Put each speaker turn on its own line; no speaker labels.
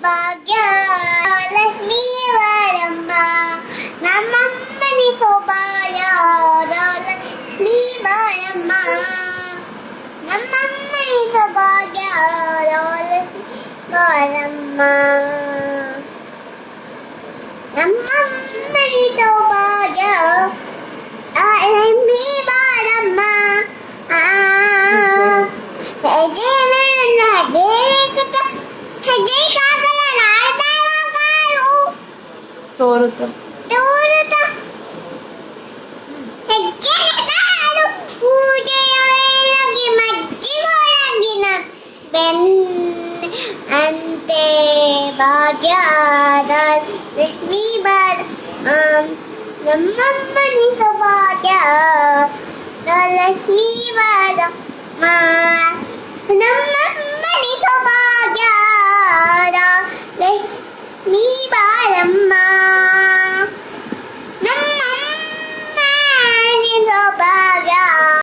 ಭಾಗ್ಯ ಲಕ್ಷ್ಮೀ ಬಾರಮ್ಮ ನಮ್ಮಮ್ಮನಿ ಸೌಭಾಗ್ಯ ಲಕ್ಷ್ಮೀ ಬಾರಮ್ಮ ನಮ್ಮಮ್ಮನಿ ಸೌಭಾಗ್ಯ ಲಕ್ಷ್ಮೀ ಬಾರಮ್ಮ ನಮ್ಮಮ್ಮನಿ ಸೌಭಾಗ್ಯ ಲಕ್ಷ್ಮೀ ಬಾರಮ್ಮ ಹೆಜ್ಜೆ ಮೇಲೆ ಹೆಜ್ಜೆ ಕಾಗಲ ನಾಡ್ದಾಳು
ತೋರುತ್ತ
ತೋರುತ್ತ ಹೆಜ್ಜೆ ಕಾಲು ಪೂಜೆಯ ವೇಳೆಗೆ ಮಜ್ಜಿಗೊಳಗಿನ ಬೆನ್ ಅಂತೆ ಭಾಗ್ಯದ ಲಕ್ಷ್ಮೀ ಬಾರ ನಮ್ಮಮ್ಮನಿ ಸೌಭಾಗ್ಯ ಲಕ್ಷ್ಮೀ ಬಾರ ನಮ್ಮಮ್ಮನಿ ಸೌಭಾಗ್ಯ